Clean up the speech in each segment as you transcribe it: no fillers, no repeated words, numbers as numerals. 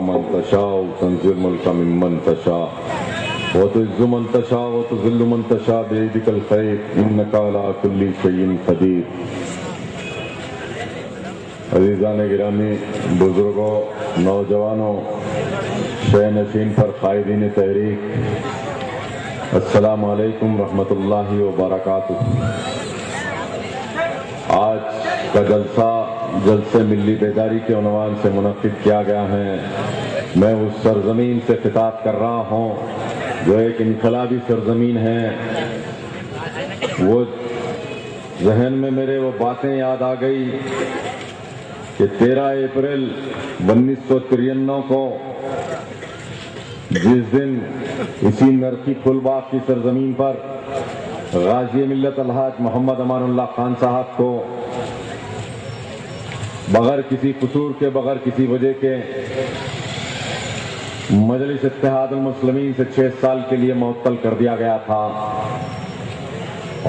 من تشاء تنزل الملك ممن تشاء وتعز من تشاء وتذل من تشاء بيدك الخير انك على كل شيء قدير۔ عزیزان گرامی، بزرگوں، نوجوانوں، شہ نشین پر قائدین تحریک، السلام علیکم رحمۃ اللہ وبرکاتہ۔ آج کا جلسہ ملی بیداری کے عنوان سے منعقد کیا گیا ہے۔ میں اس سرزمین سے خطاب کر رہا ہوں جو ایک انقلابی سرزمین ہے۔ وہ ذہن میں میرے وہ باتیں یاد آ گئی کہ 13 اپریل 1993 کو جس دن اسی نرخی پھول باغ کی سرزمین پر غازی ملت الحاج محمد امان اللہ خان صاحب کو بغیر کسی قصور کے، بغیر کسی وجہ کے مجلس اتحاد المسلمین سے 6 سال کے لیے معطل کر دیا گیا تھا،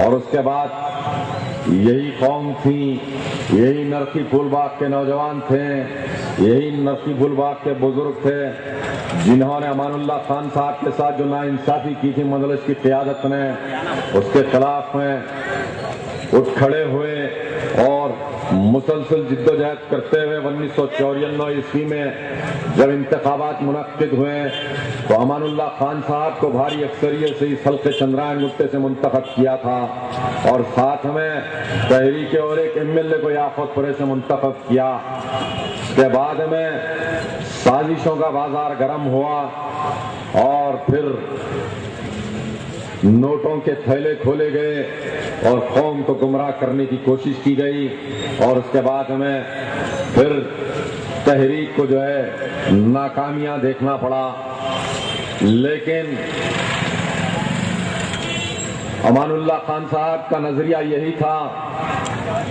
اور اس کے بعد یہی قوم تھی، یہی نرخی پھول باغ کے نوجوان تھے، یہی نرخی پھول باغ کے بزرگ تھے جنہوں نے امان اللہ خان صاحب کے ساتھ جو ناانصافی کی تھی مجلس کی قیادت نے، اس کے خلاف میں اٹھ کھڑے ہوئے اور مسلسل جد و جہد کرتے ہوئے 1954 عیسوی میں جب انتخابات منعقد ہوئے تو امان اللہ خان صاحب کو بھاری اکثریت سے اس حلقے چندرائن گٹے سے منتخب کیا تھا، اور ساتھ میں تحریک اور ایک MLA کو یاقوت پورے سے منتخب کیا۔ اس کے بعد میں سازشوں کا بازار گرم ہوا اور پھر نوٹوں کے تھیلے کھولے گئے اور قوم کو گمراہ کرنے کی کوشش کی گئی، اور اس کے بعد میں پھر تحریک کو جو ہے ناکامیاں دیکھنا پڑا۔ لیکن امان اللہ خان صاحب کا نظریہ یہی تھا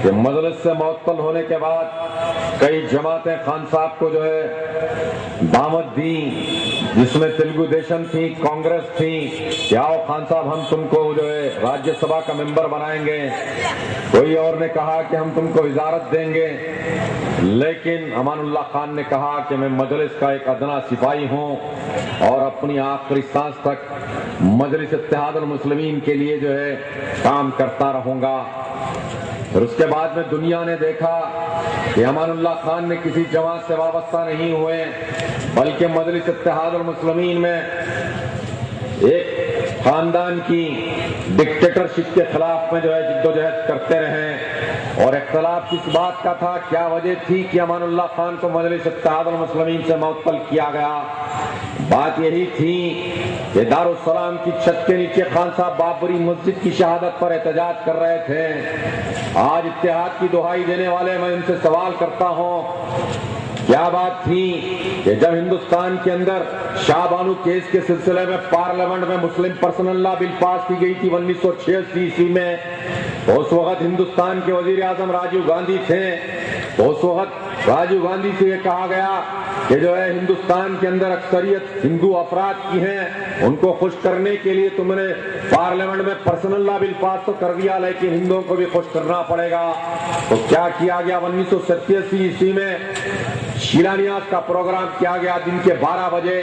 کہ مجلس سے معطل ہونے کے بعد کئی جماعتیں خان صاحب کو جو ہے دعوت دیں، جس میں تلگو دیشم تھی، کانگریس تھی، کہ آؤ خان صاحب ہم تم کو جو ہے راجیہ سبھا کا ممبر بنائیں گے۔ کوئی اور نے کہا کہ ہم تم کو وزارت دیں گے، لیکن امان اللہ خان نے کہا کہ میں مجلس کا ایک ادنا سپاہی ہوں اور اپنی آخری سانس تک مجلس اتحاد المسلمین کے لیے جو ہے کام کرتا رہوں گا۔ پھر اس کے بعد میں دنیا نے دیکھا کہ امان اللہ خان نے کسی جماعت سے وابستہ نہیں ہوئے، بلکہ مجلس اتحاد المسلمین میں ایک خاندان کی ڈکٹیٹرشپ کے خلاف میں جو ہے جد و جہد کرتے رہے، اور اختلاف کس بات کا تھا، کیا وجہ تھی کہ امان اللہ خان کو مجلس اتحاد المسلمین سے معطل کیا گیا؟ بات یہی تھی کہ دارالسلام کی چھت کے نیچے خان صاحب بابری مسجد کی شہادت پر احتجاج کر رہے تھے۔ آج اتحاد کی دہائی دینے والے میں ان سے سوال کرتا ہوں، کیا بات تھی کہ جب ہندوستان کے اندر شاہ بانو کیس کے سلسلے میں پارلیمنٹ میں مسلم پرسنل لا بل پاس کی گئی تھی 1986 عیسوی میں، تو اس وقت ہندوستان کے وزیر اعظم راجیو گاندھی تھے، تو اس وقت راجیو گاندھی سے یہ کہا گیا کہ جو ہے ہندوستان کے اندر اکثریت ہندو افراد کی ہیں، ان کو خوش کرنے کے لیے تم نے پارلیمنٹ میں پرسنل لا بل پاس تو کر دیا، لیکن ہندوؤں کو بھی خوش کرنا پڑے گا۔ تو کیا کیا گیا؟ 1987 عیسوی میں شیلانیاس کا پروگرام کیا گیا، دن کے 12 بجے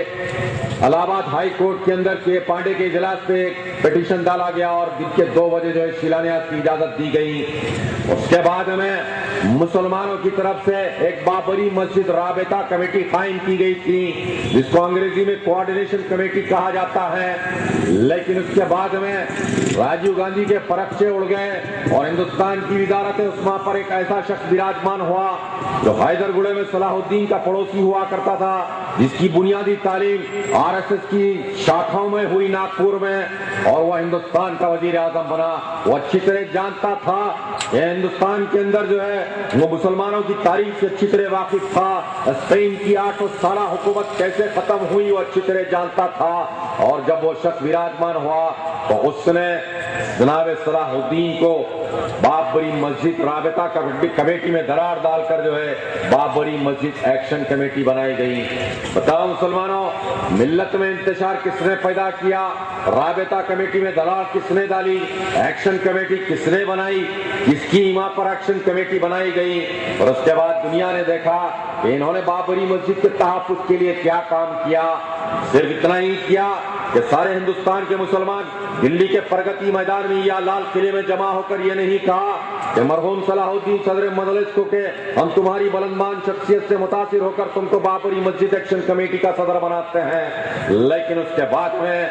الہ آباد ہائی کورٹ کے اندر کے پانڈے کے اجلاس پہ ایک پیٹیشن ڈالا گیا، اور دن کے 2 بجے جو ہے شیلانیاس کی اجازت دی گئی۔ اس کے بعد میں مسلمانوں کی طرف سے ایک بابری مسجد رابطہ کمیٹی قائم کی گئی تھی، جس کو انگریزی میں کوآرڈینیشن کمیٹی کہا جاتا ہے، لیکن اس کے بعد میں راجیو گاندھی کے پرخچے اڑ گئے اور ہندوستان کی وزارت عثمہ پر ایک ایسا شخص براجمان ہوا جو حیدر گڑھے میں صلاح الدین کا پڑوسی ہوا کرتا تھا، جس کی بنیادی تعلیم RSS کی شاخاؤں میں ہوئی ناگپور میں، اور وہ ہندوستان کا وزیر اعظم بنا۔ وہ اچھی طرح جانتا تھا کہ ہندوستان کے اندر جو ہے وہ مسلمانوں کی تاریخ سے اچھی طرح واقف تھا، اسپین کی 800 سالہ حکومت کیسے ختم ہوئی وہ اچھی طرح جانتا تھا، اور جب وہ شخص براجمان ہوا تو اس نے جناب صلاح الدین کو بابری مسجد رابطہ کمیٹی میں درار ڈال کر جو ہے بابری مسجد ایکشن کمیٹی بنائی گئی۔ بتاؤ مسلمانوں، ملت میں انتشار کس نے پیدا کیا؟ رابطہ کمیٹی میں درار کس نے ڈالی؟ ایکشن کمیٹی کس نے بنائی؟ کس کی ایما پر ایکشن کمیٹی بنائی گئی؟ اور اس کے بعد دنیا نے دیکھا کہ انہوں نے بابری مسجد کے تحفظ کے لیے کیا کام کیا. صرف اتنا ہی کیا کہ سارے ہندوستان کے مسلمان دلی کے پرگتی میدان میں یا لال قلعے میں جمع ہو کر یہ نہیں کہا کہ مرحوم صلاح الدین صدر مجلس کو کہ ہم تمہاری بلندمان شخصیت سے متاثر ہو کر تم کو بابری مسجد ایکشن کمیٹی کا صدر بناتے ہیں. لیکن اس کے بعد میں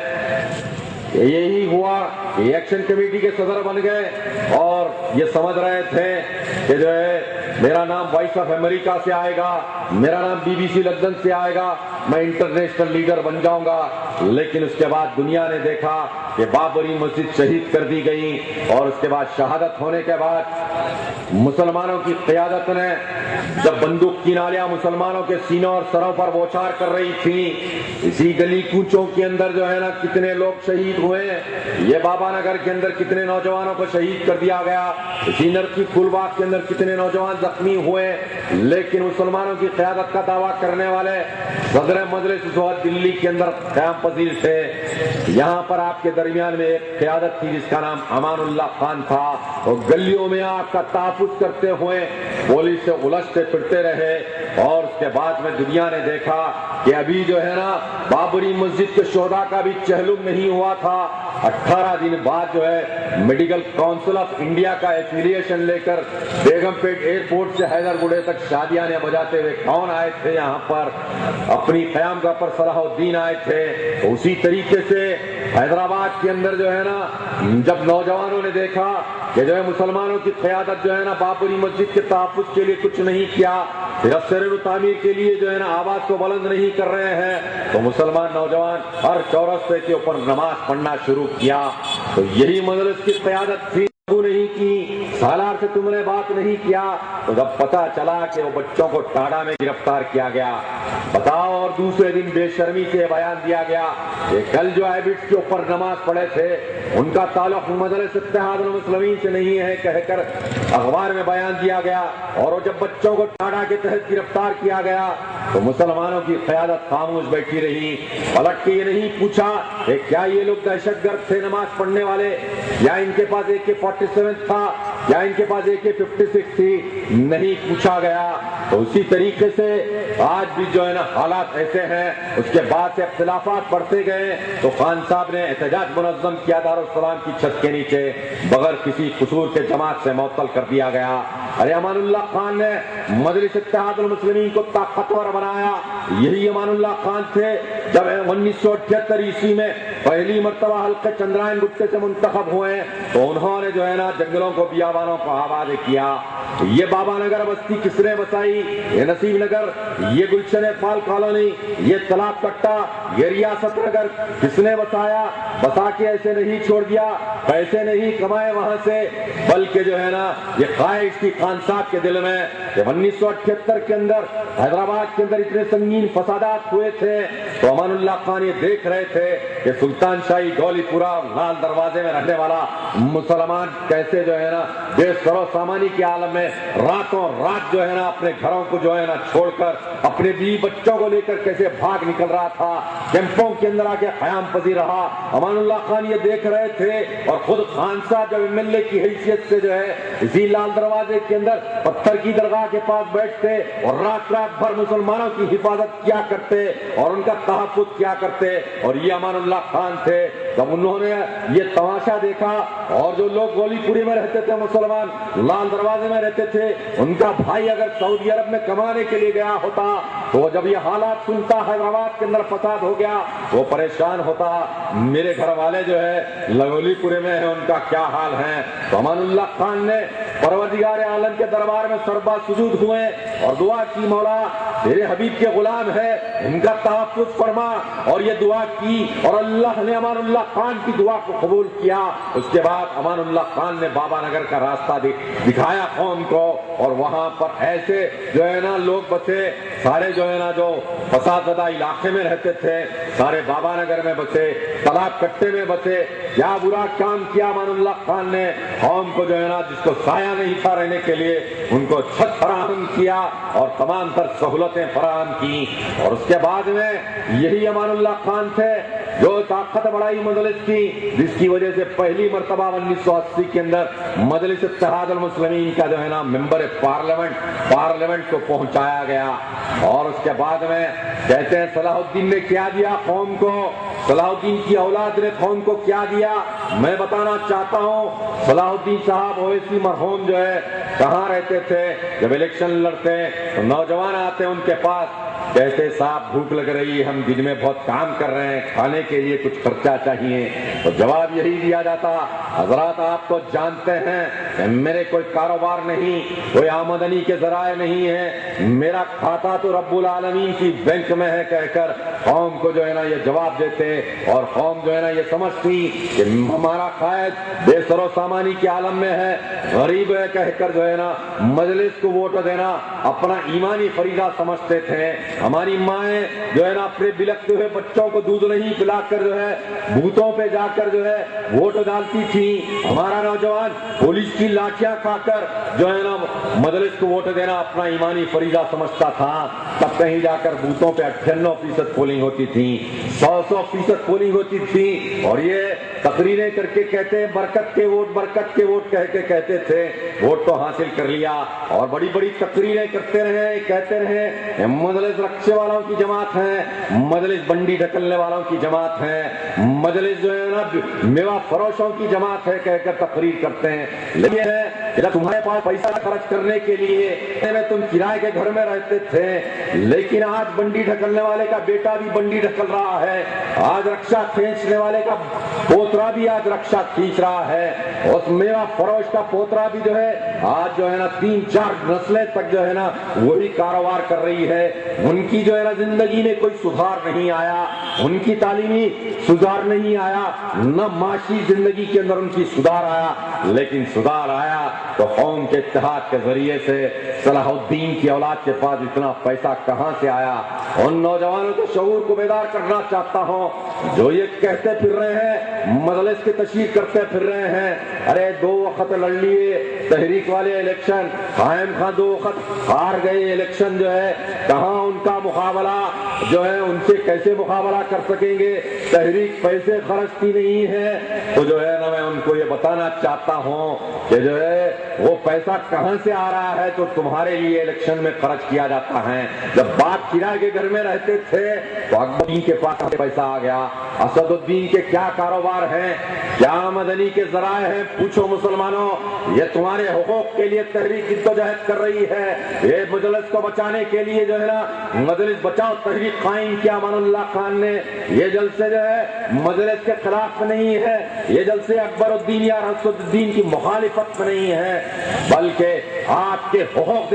یہی ہوا کہ ایکشن کمیٹی کے صدر بن گئے اور یہ سمجھ رہے تھے کہ جو ہے میرا نام وائس آف امریکہ سے آئے گا, میرا نام BBC لندن سے آئے گا, میں انٹرنیشنل لیڈر بن جاؤں گا. لیکن اس کے بعد دنیا نے دیکھا کہ بابری مسجد شہید کر دی گئی اور اس کے بعد شہادت ہونے کے بعد مسلمانوں کی قیادت نے جب بندوق کی نالیاں مسلمانوں کے سینوں اور سروں پر بوچھار کر رہی تھی, اسی گلی کوچوں کے اندر جو ہے نا کتنے لوگ شہید ہوئے, یہ بابا نگر کے اندر کتنے نوجوانوں کو شہید کر دیا گیا, اسی نرکی پھول باغ کے اندر کتنے نوجوان زخمی ہوئے. لیکن مسلمانوں کی قیادت کا دعویٰ کرنے والے صدر مجلس اس وقت دلی کے اندر قیام پذیر تھے. یہاں پر آپ کے درمیان میں ایک قیادت تھی جس کا نام امان اللہ خان تھا. وہ گلیوں میں آپ کا تحفظ کرتے ہوئے پولیس سے الجھتے پھرتے رہے اور اس کے بعد میں دنیا نے دیکھا کہ ابھی جو ہے نا بابری مسجد کے شہداء کا بھی چہلم نہیں ہوا تھا. 18 دن بعد جو ہے میڈیکل کونسل آف انڈیا کا ایفیلیشن لے کر بیگم پیٹ ایئرپورٹ سے حیدر گڑے تک شادیانے بجاتے ہوئے کون آئے تھے یہاں پر, اپنی قیام گاہ پر صلاح الدین آئے تھے. اسی طریقے سے حیدرآباد کے اندر جو ہے نا جب نوجوانوں نے دیکھا کہ جو ہے مسلمانوں کی قیادت جو ہے نا بابری مسجد کے تحفظ کے لیے کچھ نہیں کیا, صرف سرن و تعمیر کے لیے جو ہے نا آواز کو بلند نہیں کر رہے ہیں, تو مسلمان نوجوان ہر چورستے کے اوپر نماز پڑھنا شروع کیا. تو یہی مجلس کی قیادت تھی, نہیں کی سالار سے تم نے بات نہیں کیا. تو جب پتا چلا کہ وہ بچوں کو ٹاڈا میں گرفتار کیا گیا, بتاؤ, اور دوسرے دن بے شرمی سے بیان دیا گیا کہ کل جو ہیبٹس کے اوپر نماز پڑھے تھے ان کا تعلق مجلس اتحاد المسلمین سے نہیں ہے کہہ کر اخبار میں بیان دیا گیا. اور وہ جب بچوں کو ٹاڈا کے تحت گرفتار کیا گیا تو مسلمانوں کی قیادت خاموش بیٹھی رہی. پلٹ کے یہ نہیں پوچھا کہ کیا یہ لوگ دہشت گرد تھے نماز پڑھنے والے, یا ان کے پاس AK-47 تھا, یا ان کے پاس AK-56 تھی, نہیں پوچھا گیا. تو اسی طریقے سے آج بھی جو ہے نا حالات ایسے ہیں. اس کے بعد سے اختلافات بڑھتے گئے تو خان صاحب نے احتجاج منظم کیا, دارالسلام کی چھت کے نیچے بغیر کسی قصور کے جماعت سے معطل کر دیا گیا. ارے امان اللہ خان نے مجلس اتحاد المسلمین کو طاقتور بنایا. یہی امان اللہ خان تھے جب 1978 عیسوی میں پہلی مرتبہ حلقہ چندرائن گپتے سے منتخب ہوئے تو انہوں نے جو ہے نا جنگلوں کو بیابانوں کو آباد کیا. یہ بابا نگر بستی کس نے بسائی, یہ نصیب نگر, یہ گلشن اقبال کالونی, یہ تالاب کٹا, یہ ریاست نگر کس نے بسایا؟ بسا کے ایسے نہیں چھوڑ دیا, پیسے نہیں کمائے وہاں سے, بلکہ جو ہے نا یہ خواہش تھی خان صاحب کے دل میں کہ 1978 کے اندر حیدرآباد کے اندر اتنے سنگین فسادات ہوئے تھے تو امان اللہ خان یہ دیکھ رہے تھے کہ سلطان شاہی گولی پورا لال دروازے میں رہنے والا مسلمان کیسے جو ہے نا بے سر و سامانی کے عالم میں راتوں رات جو ہے نا اپنے گھروں کو جو ہے نا چھوڑ کر اپنے بیوی بچوں کو لے کر کیسے بھاگ نکل رہا تھا, کیمپوں کے اندر آ کے قیام پذیر رہا. امان اللہ خان یہ دیکھ رہے تھے اور خود خان صاحب جب MLA کی حیثیت سے جو ہے اسی لال دروازے کے اندر پتھر کی درگاہ کے پاس بیٹھتے اور رات رات بھر مسلمانوں کی حفاظت کیا کرتے اور ان کا تحفظ کیا کرتے. اور یہ امان اللہ خان تھے. جب انہوں نے یہ تماشا دیکھا اور جو لوگ گولی پوری میں رہتے تھے مسلمان لال دروازے میں رہتے تھے, ان کا بھائی اگر سعودی عرب میں کمانے کے لیے گیا ہوتا تو جب یہ حالات سنتا حیدرآباد کے اندر فساد ہو گیا وہ پریشان ہوتا, میرے گھر والے جو ہے لگولی پورے میں ہیں, ان کا کیا حال ہے. تو امان اللہ خان نے پروردگار عالم کے دربار میں سربا سجود ہوئے اور دعا کی, مولا تیرے حبیب کے غلام ہے, ان کا تحفظ فرما. اور یہ دعا کی اور اللہ نے امان اللہ خان کی دعا کو قبول کیا. اس کے بعد امان اللہ خان نے بابا نگر کا راستہ دکھایا قوم کو, اور وہاں پر ایسے جو ہے نا لوگ بسے, سارے جو ہے نا جو فساد زدہ علاقے میں رہتے تھے سارے بابا نگر میں بسے, تالاب کٹے میں بسے. کیا برا کام کیا امان اللہ خان نے, قوم کو جو ہے نا جس کو سایہ نہیں تھا رہنے کے لیے ان کو چھت فراہم کیا اور تمام تر سہولتیں فراہم کی. اور اس کے بعد میں یہی امان اللہ خان تھے جو طاقت بڑھائی مجلس کی، جس کی وجہ سے پہلی مرتبہ 1980 کے اندر مجلس اتحاد المسلمین کا جو ہے نا ممبر پارلیمنٹ کو پہنچایا گیا۔ اور اس کے بعد میں کہتے ہیں صلاح الدین نے کیا دیا قوم کو، صلاح الدین کی اولاد نے قوم کو کیا دیا۔ میں بتانا چاہتا ہوں صلاح الدین صاحب اویسی مرحوم جو ہے کہاں رہتے تھے؟ جب الیکشن لڑتے تو نوجوان آتے ان کے پاس، کہتے صاحب بھوک لگ رہی ہے، ہم دن میں بہت کام کر رہے ہیں، کھانے کے لیے کچھ خرچہ چاہیے، تو جواب یہی دیا جاتا حضرات آپ تو جانتے ہیں کہ میرے کوئی کاروبار نہیں، کوئی آمدنی کے ذرائع نہیں ہے، میرا کھاتا تو رب العالمین کی بینک میں ہے کہہ کر قوم کو جو ہے نا یہ جواب دیتے، اور قوم جو ہے نا یہ سمجھتی کہ ہمارا قائد بے سر و سامانی کے عالم میں ہے، غریب ہے کہہ کر جو ہے نا مجلس کو ووٹ دینا اپنا ایمانی فریضہ سمجھتے تھے۔ ہماری مائیں جو ہے نا اپنے بلکتے ہوئے بچوں کو دودھ نہیں پلا کر جو ہے بوتوں پہ جا کر جو ہے ووٹ ڈالتی تھی۔ ہمارا نوجوان پولیس کی لاٹھیاں کھا کر جو ہے نا مجلس کو ووٹ دینا اپنا ایمانی فریضہ سمجھتا تھا۔ تب کہیں جا کر بوتوں پہ 98% پولنگ ہوتی تھی، 100% پولنگ ہوتی تھی، اور یہ تقریریں کر کے کہتے ہیں برکت کے ووٹ کہہ کے کہتے تھے ووٹ تو حاصل کر لیا، اور بڑی بڑی تقریریں کرتے رہے، کہتے رہے مجلس رکشے والوں کی جماعت ہے، مجلس بنڈی ڈھکلنے والوں کی جماعت ہے، مجلس جو ہے نا میوہ فروشوں کی جماعت ہے کہہ کر تقریر کرتے ہیں۔ لیکن جب تمہارے پاس پیسہ خرچ کرنے کے لیے تم کرائے کے گھر میں رہتے تھے، لیکن آج بنڈی ڈھکلنے والے کا بیٹا بھی بنڈی ڈھکل رہا ہے، آج رکشا کھینچنے والے کا پوترا بھی آج رکشا کھینچ رہا ہے، اس میوہ فروش کا پوترا بھی جو ہے آج جو ہے نا 3-4 نسلیں تک جو ہے نا وہی کاروبار کر رہی ہے۔ ان کی جو ہے نا زندگی میں کوئی سدھار نہیں آیا، ان کی تعلیمی سدھار نہیں آیا، نہ معاشی زندگی کے اندر ان کی سدھار آیا، لیکن سدھار آیا تو قوم کے اتحاد کے ذریعے سے۔ صلاح الدین کی اولاد کے پاس اتنا پیسہ کہاں سے آیا؟ ان نوجوانوں کے شعور کو بیدار کرنا چاہتا ہوں جو یہ کہتے پھر رہے ہیں، مجلس کی تشہیر کرتے پھر رہے ہیں ارے 2 وقت لڑ لیے تحریک والے الیکشن، قائم خان 2 وقت ہار گئے الیکشن، جو ہے کہاں ان کا مقابلہ جو ہے ان سے کیسے مقابلہ کر سکیں گے؟ تحریک پیسے خرچتی نہیں ہے، تو جو ہے نا میں ان کو یہ بتانا چاہتا ہوں کہ جو ہے وہ پیسہ کہاں سے آ رہا ہے تو تمہارے لیے الیکشن میں خرچ کیا جاتا ہے۔ جب باپ کرائے کے گھر میں رہتے تھے تو اکبر الدین کے پاس پیسہ آ گیا، اسد الدین کے کیا کاروبار ہیں، کیا آمدنی کے ذرائع ہیں؟ پوچھو مسلمانوں، یہ تمہارے حقوق کے لیے تحریک جدوجہد کر رہی ہے، یہ مجلس کو بچانے کے لیے جو ہے نا مجلس بچاؤ تحریک قائم کیا امان اللہ خان نے۔ یہ جلسے جو ہے مجلس کے خلاف نہیں ہے، یہ جلسے اکبر الدین یا اسد الدین کی مخالفت میں نہیں ہے، بلکہ آپ کے حقوق